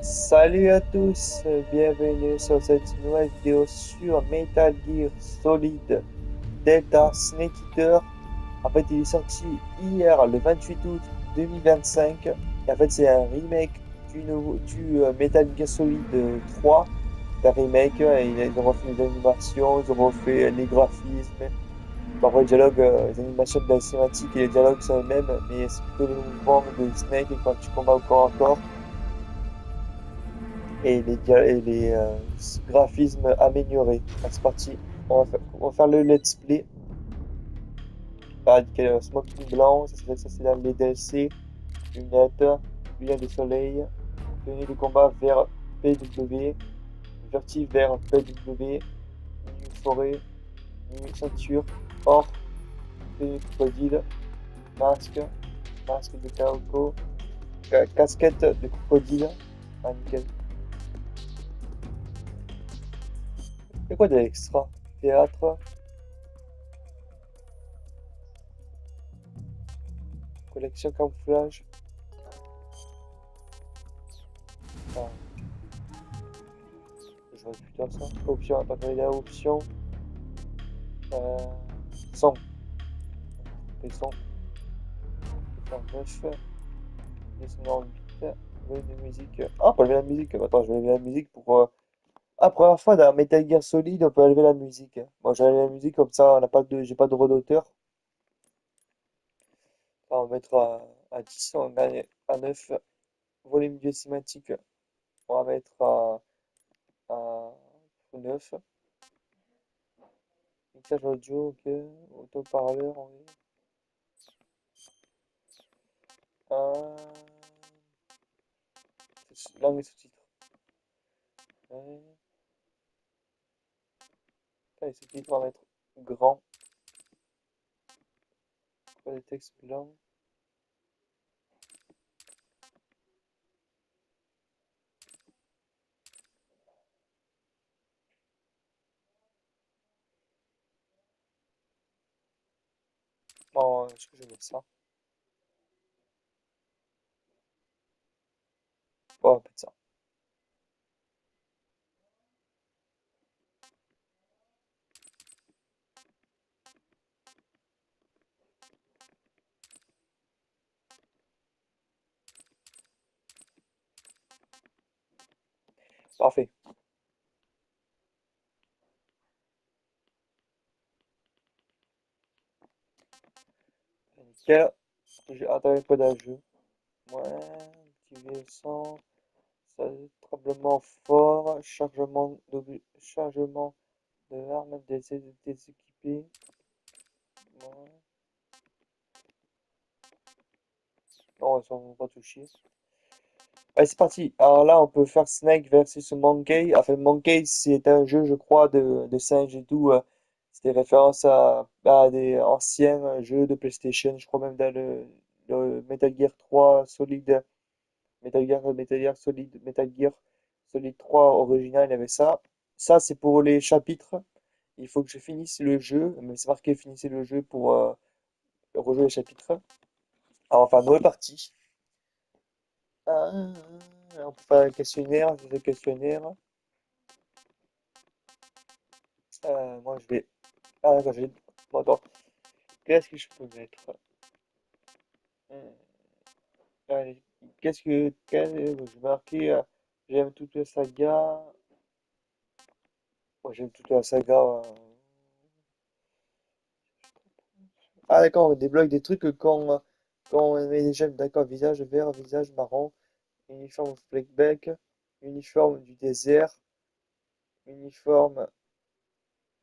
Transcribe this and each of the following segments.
Salut à tous, bienvenue sur cette nouvelle vidéo sur Metal Gear Solid Delta Snake Eater. En fait, il est sorti hier, le 28 août 2025. Et en fait, c'est un remake du Metal Gear Solid 3. C'est un remake, ils ont refait les animations, ils ont refait les graphismes. Parfois, les dialogues, les animations de la cinématique et les dialogues sont les mêmes, mais c'est plutôt les mouvements de Snake et quand tu combats au corps à corps. Et les graphismes améliorés. Ah, c'est parti. On va faire le let's play. Ah, nickel, smoking blanc, ça c'est dans les DLC. Lunettes, lunettes de soleil. Tenue de combat vers PW. Vertige vers PW. Menu forêt. Menu ceinture. Or. Tenue de crocodile. Masque. Masque de Kaoko. Casquette de crocodile. Ah, nickel. C'est quoi de l'extra? Théâtre. Collection camouflage. Ah, je vois plus tard ça. Option, attends, je vais aller à option. Euh, son. Et son. 9. 298. Volume de musique. Ah, on peut lever la musique. Attends, je vais lever la musique pour. Ah, première fois dans Metal Gear Solid, on peut lever la musique. Bon, je vais lever la musique comme ça, on n'a pas de, j'ai pas de droit d'auteur. On va mettre à 10, on va mettre à 9. Volume de cinématique, on va mettre à 9. Mixage audio, ok. Auto-parleur, oui. Langue et sous-titres. Ouais. Les sous-titres, on va mettre grand. Des textes blancs. Bon, est-ce que je vais mettre ça? Bon, on va mettre ça. Parfait. Nickel. J'ai atteint le codage. Ouais, activé ça tremblement fort, chargement de l'arme déséquipée. Ouais. Non, ils sont pas touchés. Allez, c'est parti. Alors là, on peut faire Snake versus Monkey. Enfin, Monkey, c'est un jeu, je crois, de singes et tout. C'était référence à des anciens jeux de PlayStation. Je crois même dans le Metal Gear 3 Solid, Metal Gear Solid, Metal Gear Solid 3 original, il y avait ça. Ça, c'est pour les chapitres. Il faut que je finisse le jeu. Mais c'est marqué finissez le jeu pour rejouer les chapitres. Alors, enfin, nouvelle partie. On peut faire un questionnaire, je fais le questionnaire. Moi, je vais. Ah, d'accord, j'ai. Bon, attends. Qu'est-ce que je peux mettre? Hmm, allez, je vais marquer. J'aime toute la saga. Moi, j'aime toute la saga. Ah, d'accord, on débloque des trucs quand on met des gemmes. D'accord, visage vert, visage marron, uniforme fleckback, uniforme du désert, uniforme.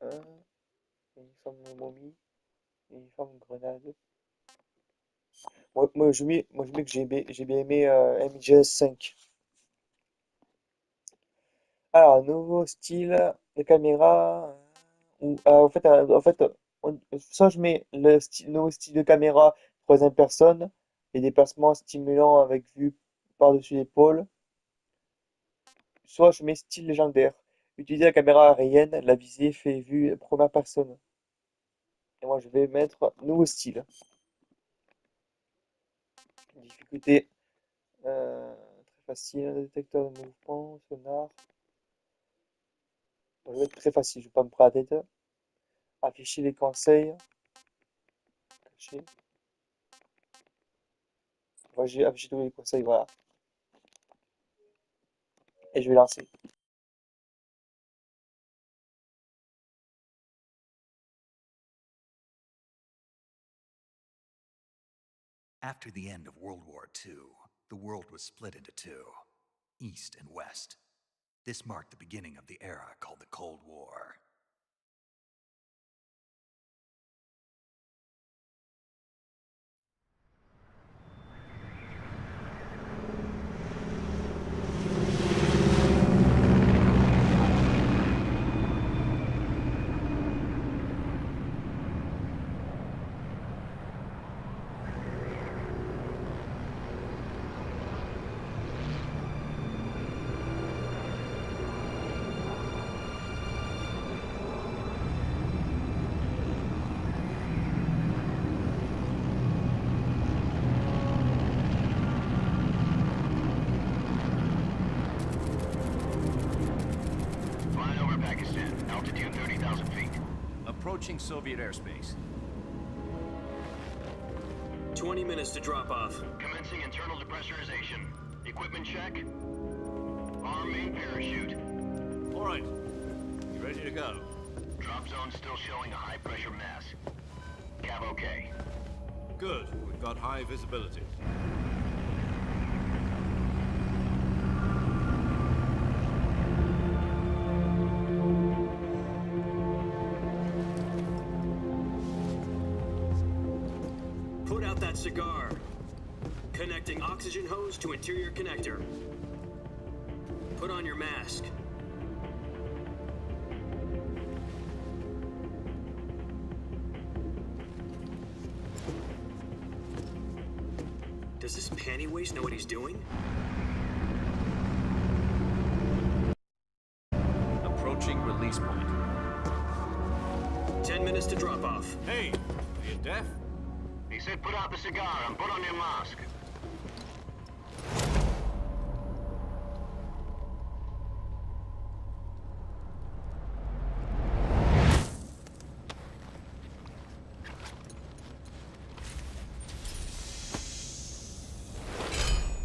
Hein, uniforme momie, uniforme grenade. Moi, je mets que j'ai bien aimé MGS5. Alors, nouveau style de caméra. Soit je mets nouveau style de caméra, troisième personne, les déplacements stimulants avec vue par-dessus l'épaule. Soit je mets style légendaire. Utiliser la caméra aérienne, la visée fait vue première personne. Et moi, je vais mettre nouveau style. Difficulté très facile. Un détecteur de mouvement, sonar. Ça va être très facile, je vais pas me prendre la tête. Afficher les conseils. Cacher. Moi, j'ai affiché tous les conseils, voilà. Et je vais lancer. After the end of World War II, the world was split into two, East and West. This marked the beginning of the era called the Cold War. Altitude 30,000 feet. Approaching Soviet airspace. 20 minutes to drop off. Commencing internal depressurization. Equipment check. Arm main parachute. All right. You ready to go? Drop zone still showing a high pressure mass. Cav okay. Good. We've got high visibility. Put out that cigar. Connecting oxygen hose to interior connector. Put on your mask. Does this panty waste know what he's doing? Approaching release point. 10 minutes to drop off. Hey, are you deaf? He said put out the cigar and put on your mask.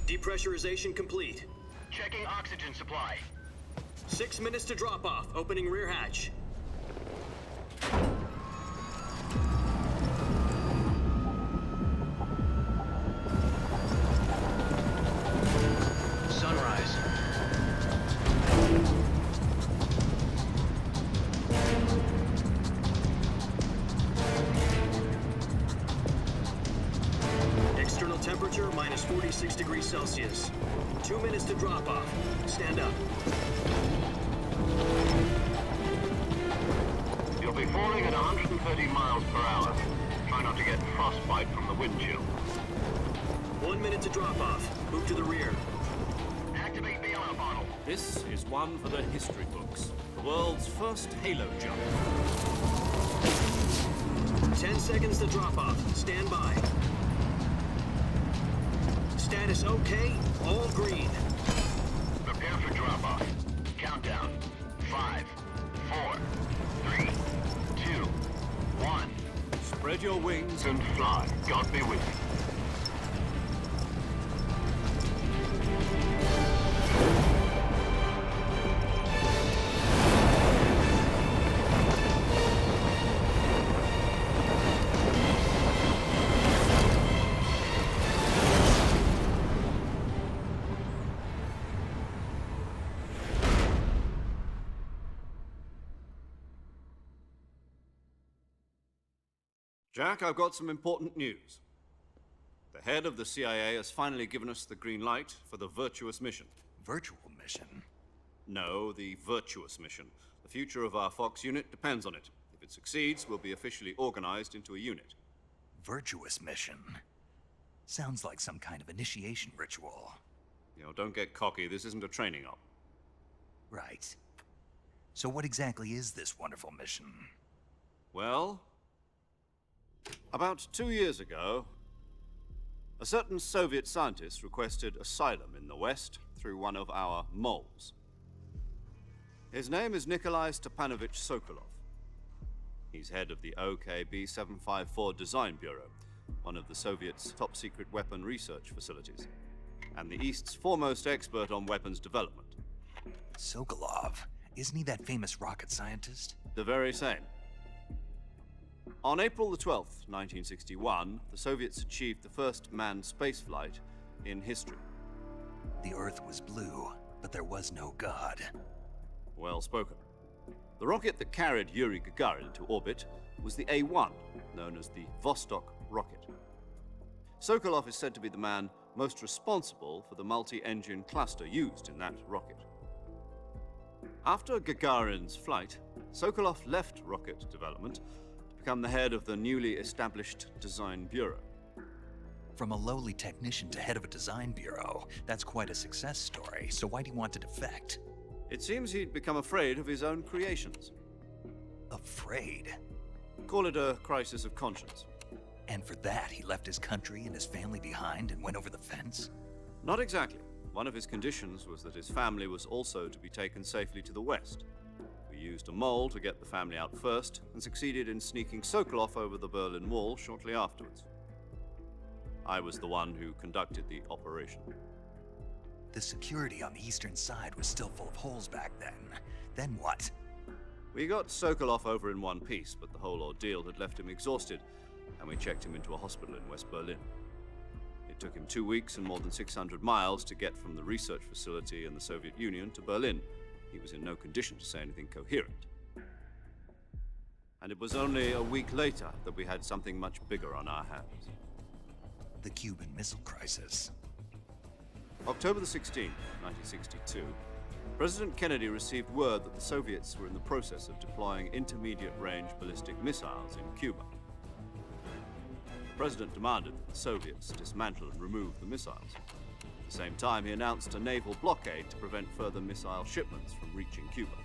Depressurization complete. Checking oxygen supply. 6 minutes to drop off. Opening rear hatch. Sunrise. External temperature minus 46 degrees Celsius. 2 minutes to drop off. Stand up. You'll be falling at 130 miles per hour. Try not to get frostbite from the wind chill. 1 minute to drop off. Move to the rear. Activate bailout bottle. This is one for the history books. The world's first halo jump. 10 seconds to drop off. Stand by. Status okay. All green. Prepare for drop-off. Countdown. 5, 4, 3, 2, 1. Spread your wings And fly. God be with you. Jack, I've got some important news. The head of the CIA has finally given us the green light for the virtuous mission. Virtual mission? No, the virtuous mission. The future of our Fox unit depends on it. If it succeeds, we'll be officially organized into a unit. Virtuous mission? Sounds like some kind of initiation ritual. You know, don't get cocky. This isn't a training op. Right. So what exactly is this wonderful mission? Well, about 2 years ago, a certain Soviet scientist requested asylum in the West through one of our moles. His name is Nikolai Stepanovich Sokolov. He's head of the OKB 754 Design Bureau, one of the Soviets' top-secret weapon research facilities, and the East's foremost expert on weapons development. Sokolov? Isn't he that famous rocket scientist? The very same. On April the 12th, 1961, the Soviets achieved the first manned spaceflight in history. The Earth was blue, but there was no God. Well spoken. The rocket that carried Yuri Gagarin into orbit was the A-1, known as the Vostok rocket. Sokolov is said to be the man most responsible for the multi-engine cluster used in that rocket. After Gagarin's flight, Sokolov left rocket development to become the head of the newly established Design Bureau. From a lowly technician to head of a design bureau, that's quite a success story, so why'd he want to defect? It seems he'd become afraid of his own creations. Afraid? Call it a crisis of conscience. And for that, he left his country and his family behind and went over the fence? Not exactly. One of his conditions was that his family was also to be taken safely to the west. We used a mole to get the family out first and succeeded in sneaking Sokolov over the Berlin Wall shortly afterwards. I was the one who conducted the operation. The security on the eastern side was still full of holes back then. Then what? We got Sokolov over in one piece, but the whole ordeal had left him exhausted, and we checked him into a hospital in West Berlin. It took him 2 weeks and more than 600 miles to get from the research facility in the Soviet Union to Berlin. He was in no condition to say anything coherent. And it was only a week later that we had something much bigger on our hands. The Cuban Missile Crisis. October the 16th, 1962, President Kennedy received word that the Soviets were in the process of deploying intermediate-range ballistic missiles in Cuba. The President demanded that the Soviets dismantle and remove the missiles. At the same time, he announced a naval blockade to prevent further missile shipments from reaching Cuba.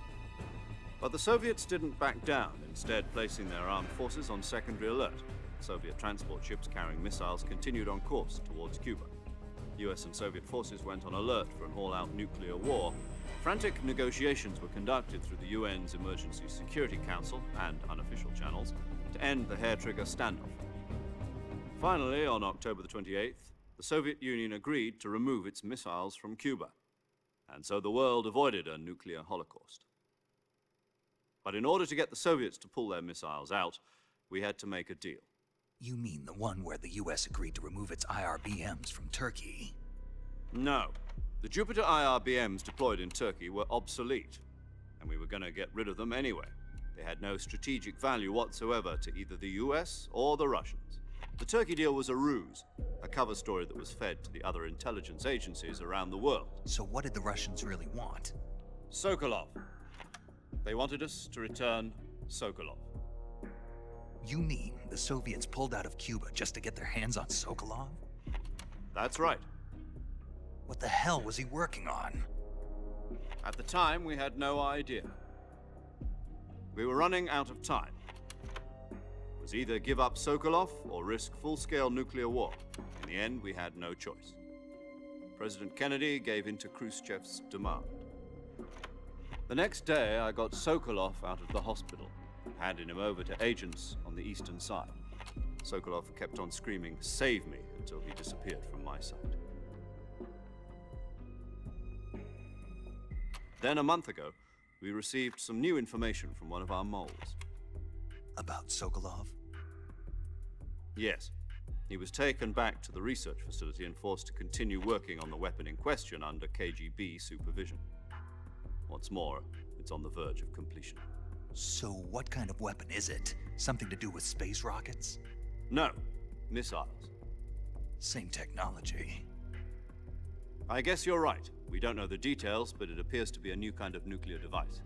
But the Soviets didn't back down, instead placing their armed forces on secondary alert. Soviet transport ships carrying missiles continued on course towards Cuba. US and Soviet forces went on alert for an all-out nuclear war. Frantic negotiations were conducted through the UN's Emergency Security Council and unofficial channels to end the hair-trigger standoff. Finally, on October the 28th, the Soviet Union agreed to remove its missiles from Cuba, and so the world avoided a nuclear holocaust. But in order to get the Soviets to pull their missiles out, we had to make a deal. You mean the one where the US agreed to remove its IRBMs from Turkey? No. The Jupiter IRBMs deployed in Turkey were obsolete, and we were going to get rid of them anyway. They had no strategic value whatsoever to either the US or the Russians. The Turkey deal was a ruse, a cover story that was fed to the other intelligence agencies around the world. So what did the Russians really want? Sokolov. They wanted us to return Sokolov. You mean the Soviets pulled out of Cuba just to get their hands on Sokolov? That's right. What the hell was he working on? At the time, we had no idea. We were running out of time. It was either give up Sokolov or risk full-scale nuclear war. In the end, we had no choice. President Kennedy gave in to Khrushchev's demand. The next day, I got Sokolov out of the hospital, handing him over to agents on the eastern side. Sokolov kept on screaming, "Save me," until he disappeared from my sight. Then a month ago, we received some new information from one of our moles. About Sokolov? Yes. He was taken back to the research facility and forced to continue working on the weapon in question under KGB supervision. What's more, it's on the verge of completion. So what kind of weapon is it? Something to do with space rockets? No, missiles. Same technology. I guess you're right. We don't know the details, but it appears to be a new kind of nuclear device.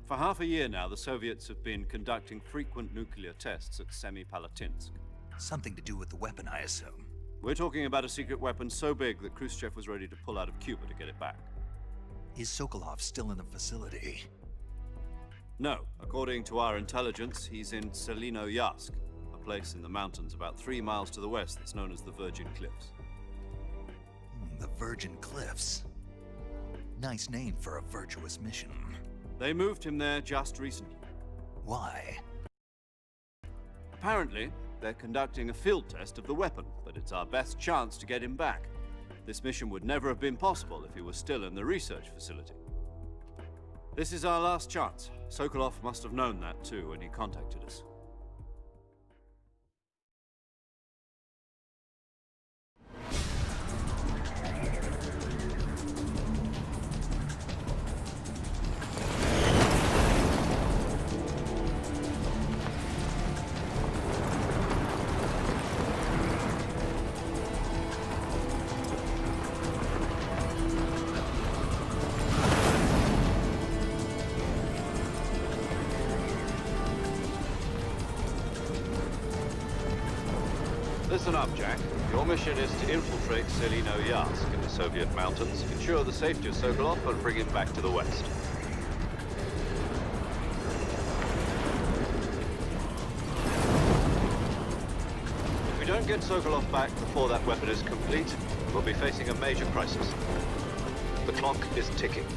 For half a year now, the Soviets have been conducting frequent nuclear tests at Semipalatinsk. Something to do with the weapon, I assume. We're talking about a secret weapon so big that Khrushchev was ready to pull out of Cuba to get it back. Is Sokolov still in the facility? No. According to our intelligence, he's in Selinoyarsk, a place in the mountains about 3 miles to the west that's known as the Virgin Cliffs. The Virgin Cliffs. nice name for a virtuous mission. They moved him there just recently. Why? Apparently, they're conducting a field test of the weapon, but it's our best chance to get him back. This mission would never have been possible if he was still in the research facility. This is our last chance. Sokolov must have known that too when he contacted us. Listen up, Jack. Your mission is to infiltrate Selino-Yarsk in the Soviet mountains, ensure the safety of Sokolov, and bring him back to the West. If we don't get Sokolov back before that weapon is complete, we'll be facing a major crisis. The clock is ticking.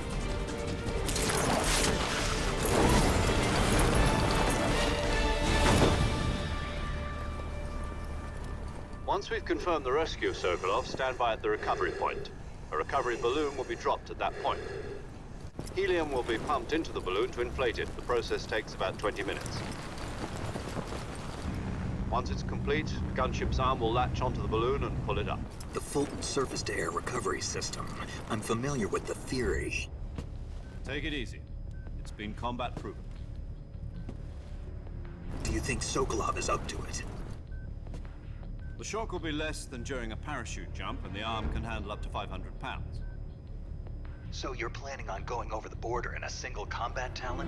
Once we've confirmed the rescue of Sokolov, stand by at the recovery point. A recovery balloon will be dropped at that point. Helium will be pumped into the balloon to inflate it. The process takes about 20 minutes. Once it's complete, the gunship's arm will latch onto the balloon and pull it up. The Fulton surface-to-air recovery system. I'm familiar with the theory. Take it easy. It's been combat-proven. Do you think Sokolov is up to it? The shock will be less than during a parachute jump, and the arm can handle up to 500 pounds. So you're planning on going over the border in a single combat Talon?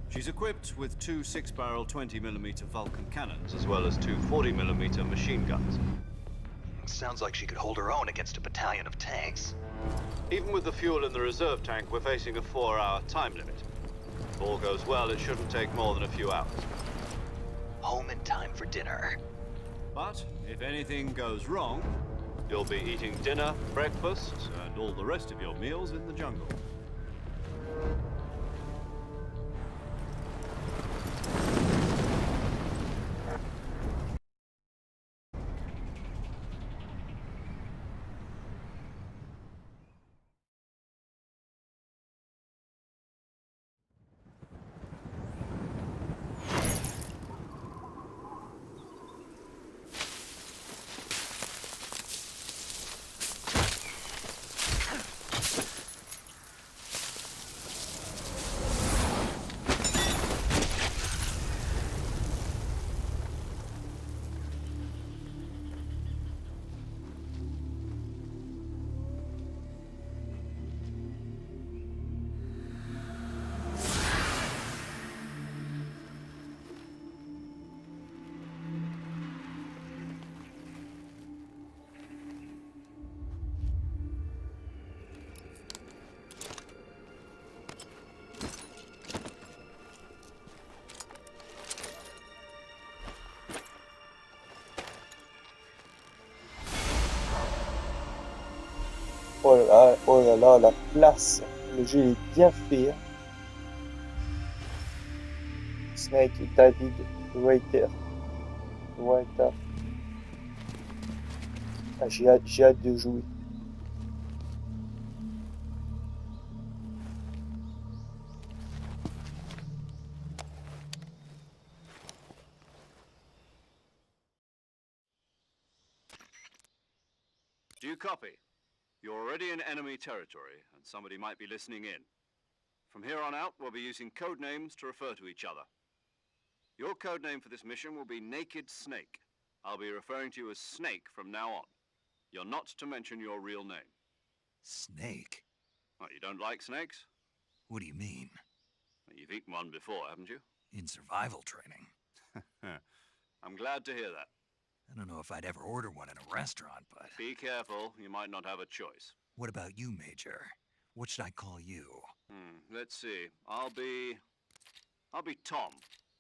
She's equipped with two 6-barrel 20mm Vulcan cannons, as well as two 40mm machine guns. Sounds like she could hold her own against a battalion of tanks. Even with the fuel in the reserve tank, we're facing a 4-hour time limit. If all goes well, it shouldn't take more than a few hours. Home in time for dinner. But if anything goes wrong, you'll be eating dinner, breakfast, and all the rest of your meals in the jungle. Oh là là, la place. Le jeu est bien fait. Snake, David, EATER. Ah, j'ai hâte de jouer. Do you copy? You're already in enemy territory, and somebody might be listening in. From here on out, we'll be using code names to refer to each other. Your code name for this mission will be Naked Snake. I'll be referring to you as Snake from now on. You're not to mention your real name. Snake? What, you don't like snakes? What do you mean? Well, you've eaten one before, haven't you? In survival training. I'm glad to hear that. I don't know if I'd ever order one in a restaurant, but... Be careful, you might not have a choice. What about you, Major? What should I call you? Let's see. I'll be Tom.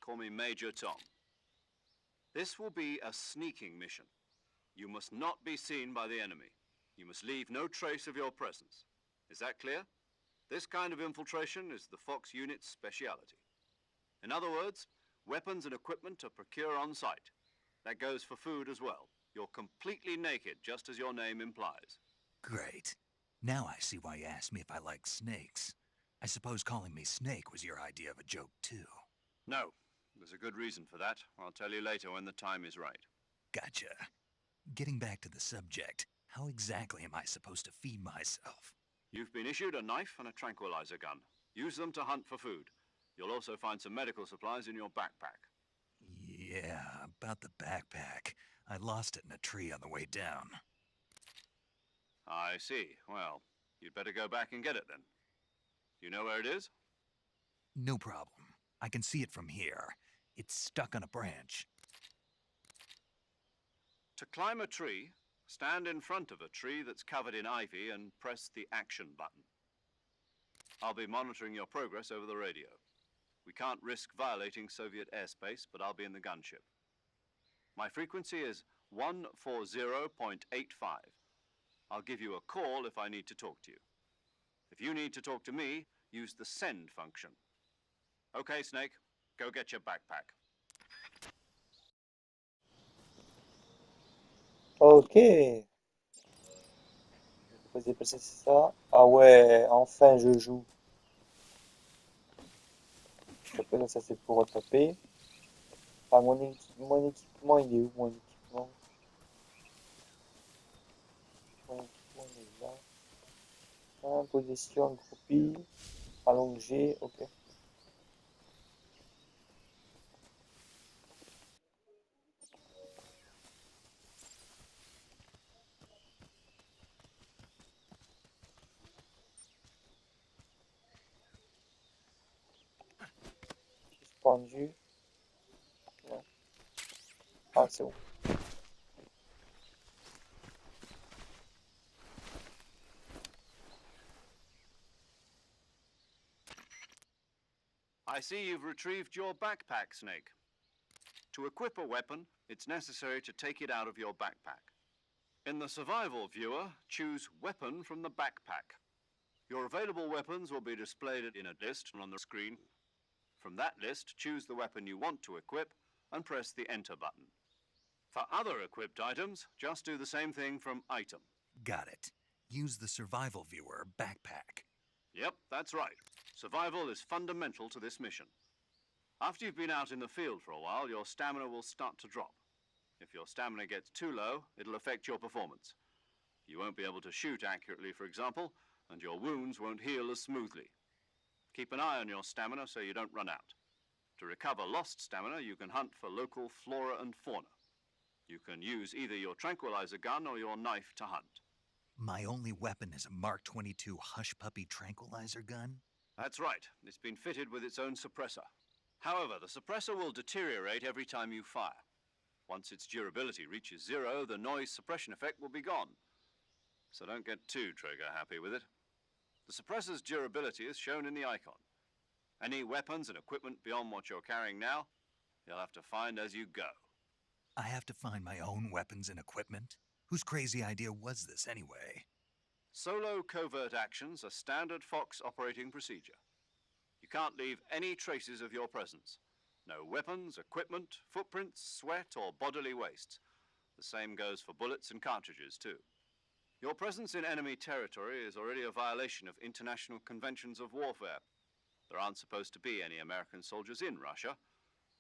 Call me Major Tom. This will be a sneaking mission. You must not be seen by the enemy. You must leave no trace of your presence. Is that clear? This kind of infiltration is the Fox unit's speciality. In other words, weapons and equipment are procured on site. That goes for food as well. You're completely naked, just as your name implies. Great. Now I see why you asked me if I like snakes. I suppose calling me Snake was your idea of a joke, too. No, there's a good reason for that. I'll tell you later when the time is right. Gotcha. Getting back to the subject, how exactly am I supposed to feed myself? You've been issued a knife and a tranquilizer gun. Use them to hunt for food. You'll also find some medical supplies in your backpack. Yeah, about the backpack. I lost it in a tree on the way down. I see. Well, you'd better go back and get it then. You know where it is? No problem. I can see it from here. It's stuck on a branch. To climb a tree, stand in front of a tree that's covered in ivy and press the action button. I'll be monitoring your progress over the radio. We can't risk violating Soviet airspace, but I'll be in the gunship. My frequency is 140.85. I'll give you a call if I need to talk to you. If you need to talk to me, use the send function. Okay, Snake, go get your backpack. Ok. Poser passer ça. Ah ouais, enfin je joue. Après, ça c'est pour taper. Ah, mon équipement, il est où mon équipement? Mon équipement, il est là. Ah, position, groupie, allongé, ok. Suspendu. Non. Ah, c'est bon. I see you've retrieved your backpack, Snake. To equip a weapon, it's necessary to take it out of your backpack. In the survival viewer, choose Weapon from the backpack. Your available weapons will be displayed in a list on the screen. From that list, choose the weapon you want to equip and press the Enter button. For other equipped items, just do the same thing from Item. Got it. Use the survival viewer backpack. Yep, that's right. Survival is fundamental to this mission. After you've been out in the field for a while, your stamina will start to drop. If your stamina gets too low, it'll affect your performance. You won't be able to shoot accurately, for example, and your wounds won't heal as smoothly. Keep an eye on your stamina so you don't run out. To recover lost stamina, you can hunt for local flora and fauna. You can use either your tranquilizer gun or your knife to hunt. My only weapon is a Mark 22 Hush Puppy tranquilizer gun? That's right. It's been fitted with its own suppressor. However, the suppressor will deteriorate every time you fire. Once its durability reaches 0, the noise suppression effect will be gone. So don't get too trigger-happy with it. The suppressor's durability is shown in the icon. Any weapons and equipment beyond what you're carrying now, you'll have to find as you go. I have to find my own weapons and equipment? Whose crazy idea was this, anyway? Solo covert actions are standard Fox operating procedure. You can't leave any traces of your presence. No weapons, equipment, footprints, sweat, or bodily wastes. The same goes for bullets and cartridges, too. Your presence in enemy territory is already a violation of international conventions of warfare. There aren't supposed to be any American soldiers in Russia.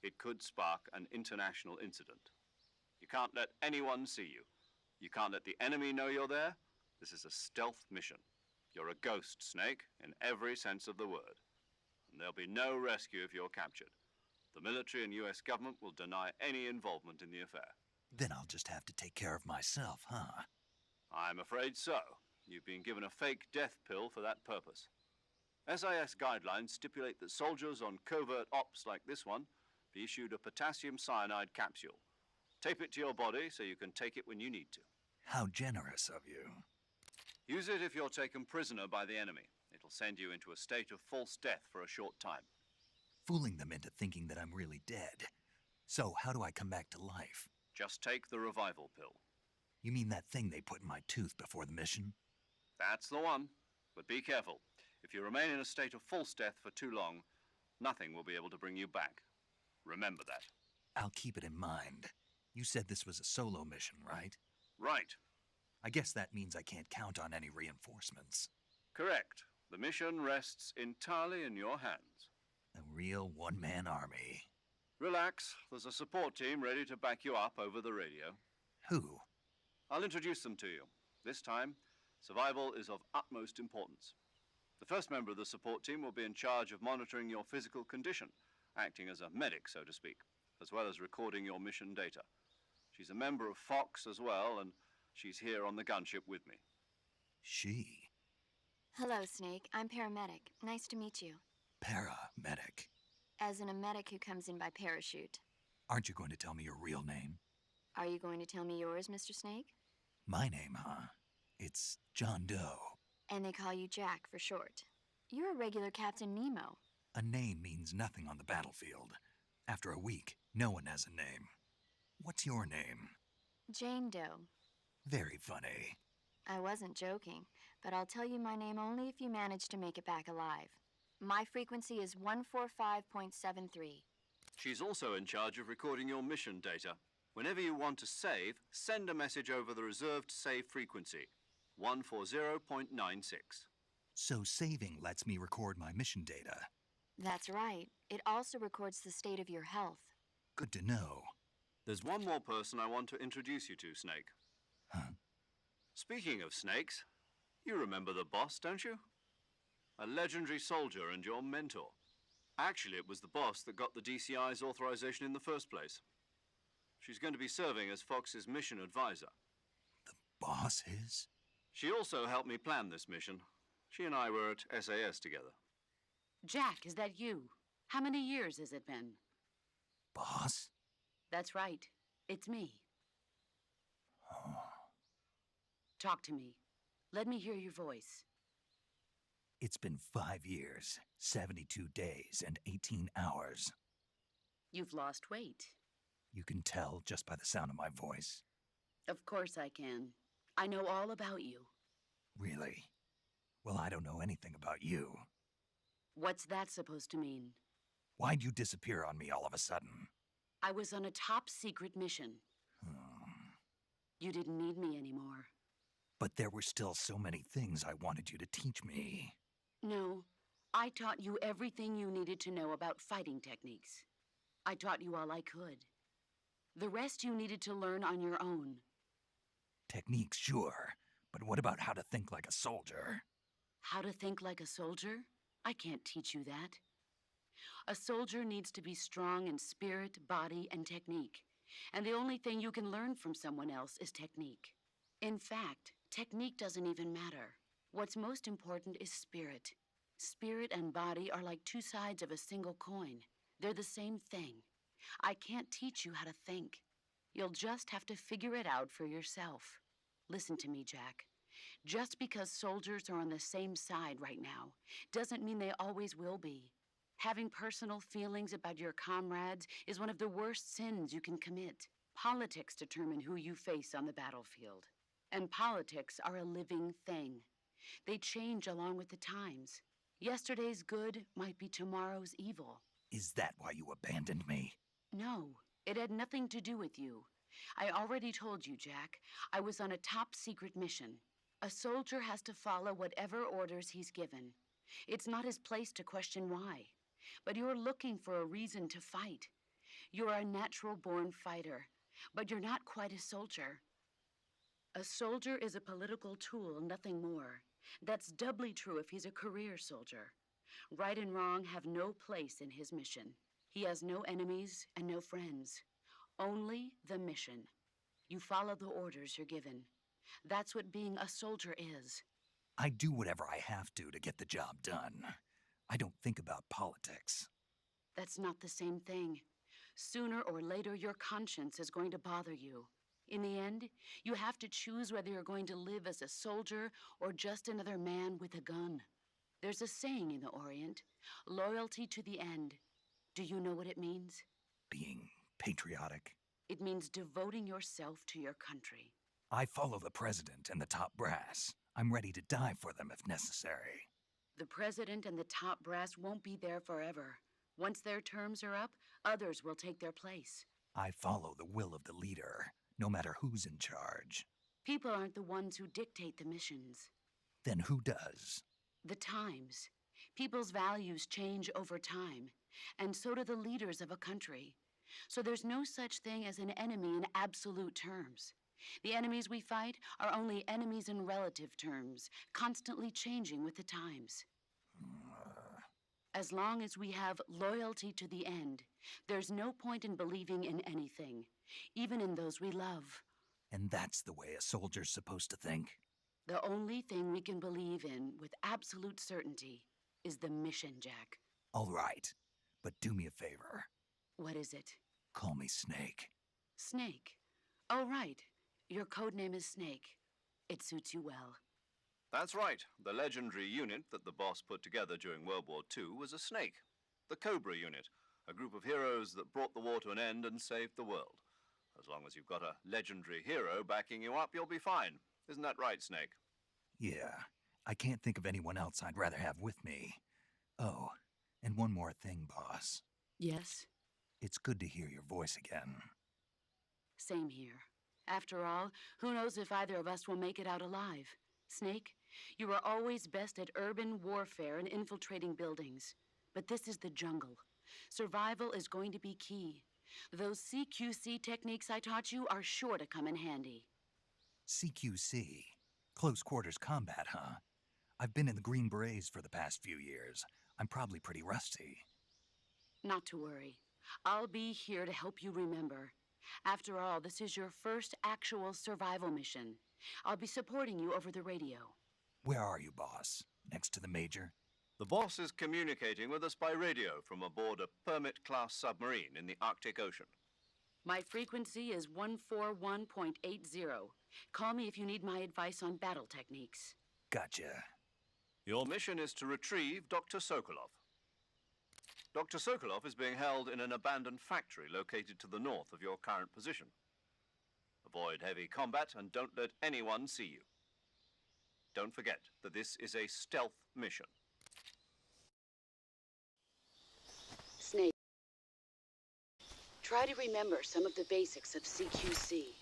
It could spark an international incident. You can't let anyone see you. You can't let the enemy know you're there. This is a stealth mission. You're a ghost, Snake, in every sense of the word. And there'll be no rescue if you're captured. The military and US government will deny any involvement in the affair. Then I'll just have to take care of myself, huh? I'm afraid so. You've been given a fake death pill for that purpose. SIS guidelines stipulate that soldiers on covert ops like this one be issued a potassium cyanide capsule. Tape it to your body so you can take it when you need to. How generous of you. Use it if you're taken prisoner by the enemy. It'll send you into a state of false death for a short time. Fooling them into thinking that I'm really dead. So how do I come back to life? Just take the revival pill. You mean that thing they put in my tooth before the mission? That's the one. But be careful. If you remain in a state of false death for too long, nothing will be able to bring you back. Remember that. I'll keep it in mind. You said this was a solo mission, right? Right. I guess that means I can't count on any reinforcements. Correct. The mission rests entirely in your hands. A real one-man army. Relax. There's a support team ready to back you up over the radio. Who? I'll introduce them to you. This time, survival is of utmost importance. The first member of the support team will be in charge of monitoring your physical condition, acting as a medic, so to speak, as well as recording your mission data. She's a member of Fox as well, and she's here on the gunship with me. She? Hello, Snake. I'm paramedic. Nice to meet you. Paramedic. As in a medic who comes in by parachute. Aren't you going to tell me your real name? Are you going to tell me yours, Mr. Snake? My name, huh? It's John Doe. And they call you Jack for short. You're a regular Captain Nemo. A name means nothing on the battlefield. After a week, no one has a name. What's your name? Jane Doe. Very funny. I wasn't joking, but I'll tell you my name only if you manage to make it back alive. My frequency is 145.73. She's also in charge of recording your mission data. Whenever you want to save, send a message over the reserved save frequency, 140.96. So saving lets me record my mission data. That's right. It also records the state of your health. Good to know. There's one more person I want to introduce you to, Snake. Huh? Speaking of snakes, you remember the boss, don't you? A legendary soldier and your mentor. Actually, it was the boss that got the DCI's authorization in the first place. She's going to be serving as Fox's mission advisor. The boss is? She also helped me plan this mission. She and I were at SAS together. Jack, is that you? How many years has it been? Boss? That's right. It's me. Oh. Talk to me. Let me hear your voice. It's been 5 years, 72 days, and 18 hours. You've lost weight. You can tell just by the sound of my voice. Of course I can. I know all about you. Really? Well, I don't know anything about you. What's that supposed to mean? Why'd you disappear on me all of a sudden? I was on a top-secret mission. You didn't need me anymore. But there were still so many things I wanted you to teach me. No, I taught you everything you needed to know about fighting techniques. I taught you all I could. The rest you needed to learn on your own. Techniques, sure. But what about how to think like a soldier? How to think like a soldier? I can't teach you that. A soldier needs to be strong in spirit, body, and technique. And the only thing you can learn from someone else is technique. In fact, technique doesn't even matter. What's most important is spirit. Spirit and body are like two sides of a single coin. They're the same thing. I can't teach you how to think. You'll just have to figure it out for yourself. Listen to me, Jack. Just because soldiers are on the same side right now doesn't mean they always will be. Having personal feelings about your comrades is one of the worst sins you can commit. Politics determine who you face on the battlefield. And politics are a living thing. They change along with the times. Yesterday's good might be tomorrow's evil. Is that why you abandoned me? No, it had nothing to do with you. I already told you, Jack. I was on a top-secret mission. A soldier has to follow whatever orders he's given. It's not his place to question why. But you're looking for a reason to fight. You're a natural-born fighter, but you're not quite a soldier. A soldier is a political tool, nothing more. That's doubly true if he's a career soldier. Right and wrong have no place in his mission. He has no enemies and no friends. Only the mission. You follow the orders you're given. That's what being a soldier is. I do whatever I have to get the job done. I don't think about politics. That's not the same thing. Sooner or later, your conscience is going to bother you. In the end, you have to choose whether you're going to live as a soldier or just another man with a gun. There's a saying in the Orient, loyalty to the end. Do you know what it means? Being patriotic? It means devoting yourself to your country. I follow the president and the top brass. I'm ready to die for them if necessary. The president and the top brass won't be there forever. Once their terms are up, others will take their place. I follow the will of the leader, no matter who's in charge. People aren't the ones who dictate the missions. Then who does? The times. People's values change over time, and so do the leaders of a country. So there's no such thing as an enemy in absolute terms. The enemies we fight are only enemies in relative terms, constantly changing with the times. As long as we have loyalty to the end, there's no point in believing in anything, even in those we love. And that's the way a soldier's supposed to think? The only thing we can believe in with absolute certainty is the mission, Jack. All right, but do me a favor. What is it? Call me Snake. Snake. Oh, right. Your code name is Snake. It suits you well. That's right. The legendary unit that the boss put together during World War II was a snake. The Cobra unit, a group of heroes that brought the war to an end and saved the world. As long as you've got a legendary hero backing you up, you'll be fine. Isn't that right, Snake? Yeah, I can't think of anyone else I'd rather have with me. Oh, and one more thing, boss. Yes? It's good to hear your voice again. Same here. After all, who knows if either of us will make it out alive? Snake, you were always best at urban warfare and infiltrating buildings. But this is the jungle. Survival is going to be key. Those CQC techniques I taught you are sure to come in handy. CQC? Close quarters combat, huh? I've been in the Green Berets for the past few years. I'm probably pretty rusty. Not to worry. I'll be here to help you remember. After all, this is your first actual survival mission. I'll be supporting you over the radio. Where are you, boss? Next to the Major? The boss is communicating with us by radio from aboard a Permit-class submarine in the Arctic Ocean. My frequency is 141.80. Call me if you need my advice on battle techniques. Gotcha. Your mission is to retrieve Dr. Sokolov. Dr. Sokolov is being held in an abandoned factory located to the north of your current position. Avoid heavy combat and don't let anyone see you. Don't forget that this is a stealth mission. Snake, try to remember some of the basics of CQC.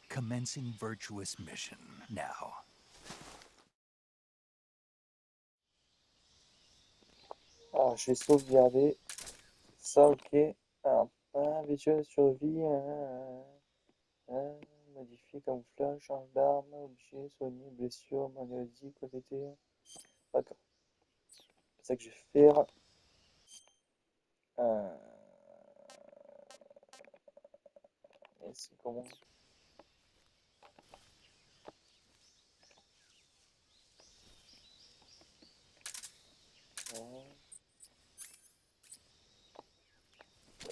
Commencing virtuous mission now. Alors, je vais sauvegarder. Ça, ok. Alors, visuel survie. Modifier camouflage, change d'arme, objet, soigner, blessure, maladie, côté. D'accord. C'est ça que je vais faire. Et c'est comment?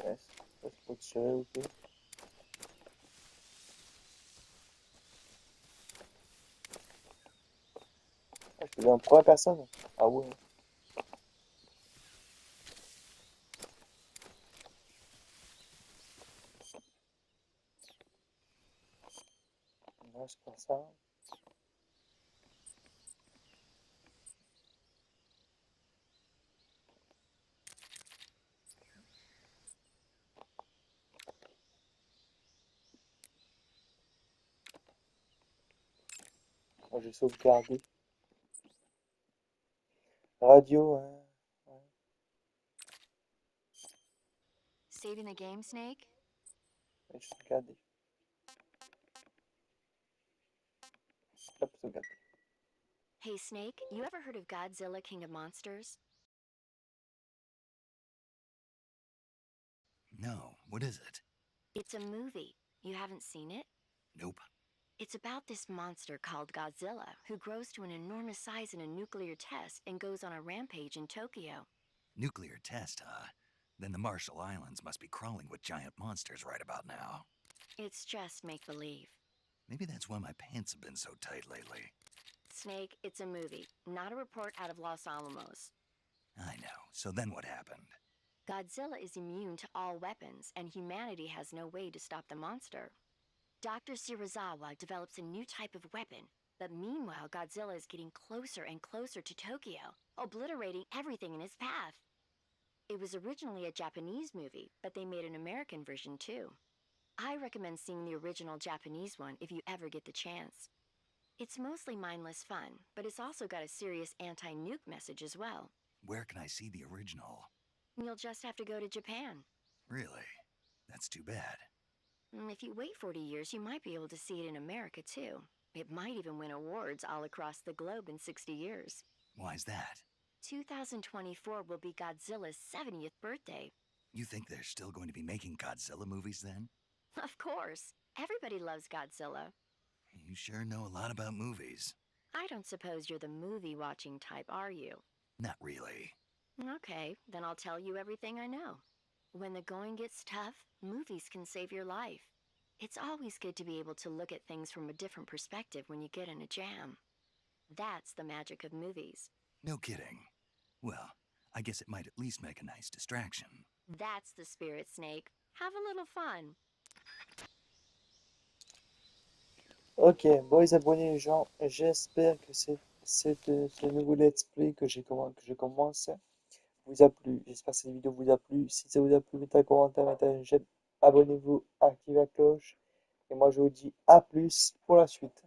Ouais, ça se peut tirer, ok. Ah, je peux aller en première personne? Ah ouais. Non, c'est pas ça. Moi, j'ai sauvegardé. Radio, ouais. Saving the game, Snake? Ouais, j'ai sauvegardé. Hop, sauvegardé. Hey, Snake, you ever heard of Godzilla, King of Monsters? No, what is it? It's a movie. You haven't seen it? Nope. It's about this monster called Godzilla, who grows to an enormous size in a nuclear test and goes on a rampage in Tokyo. Nuclear test, huh? Then the Marshall Islands must be crawling with giant monsters right about now. It's just make-believe. Maybe that's why my pants have been so tight lately. Snake, it's a movie, not a report out of Los Alamos. I know. So then what happened? Godzilla is immune to all weapons, and humanity has no way to stop the monster. Dr. Shirazawa develops a new type of weapon, but meanwhile Godzilla is getting closer and closer to Tokyo, obliterating everything in his path. It was originally a Japanese movie, but they made an American version too. I recommend seeing the original Japanese one if you ever get the chance. It's mostly mindless fun, but it's also got a serious anti-nuke message as well. Where can I see the original? You'll just have to go to Japan. Really? That's too bad. If you wait 40 years, you might be able to see it in America too. It might even win awards all across the globe in 60 years. Why's that? 2024 will be Godzilla's 70th birthday. You think they're still going to be making Godzilla movies then? Of course. Everybody loves Godzilla. You sure know a lot about movies. I don't suppose you're the movie-watching type, are you? Not really. Okay, then I'll tell you everything I know. When the going gets tough, movies can save your life. It's always good to be able to look at things from a different perspective when you get in a jam. That's the magic of movies. No kidding. Well, I guess it might at least make a nice distraction. That's the spirit, Snake. Have a little fun. Ok, bon les abonnés, les gens, j'espère que ce nouveau let's play que je commence vous a plu. J'espère que cette vidéo vous a plu. Si ça vous a plu, mettez un commentaire, mettez un j'aime, abonnez-vous, activez la cloche. Et moi je vous dis à plus pour la suite.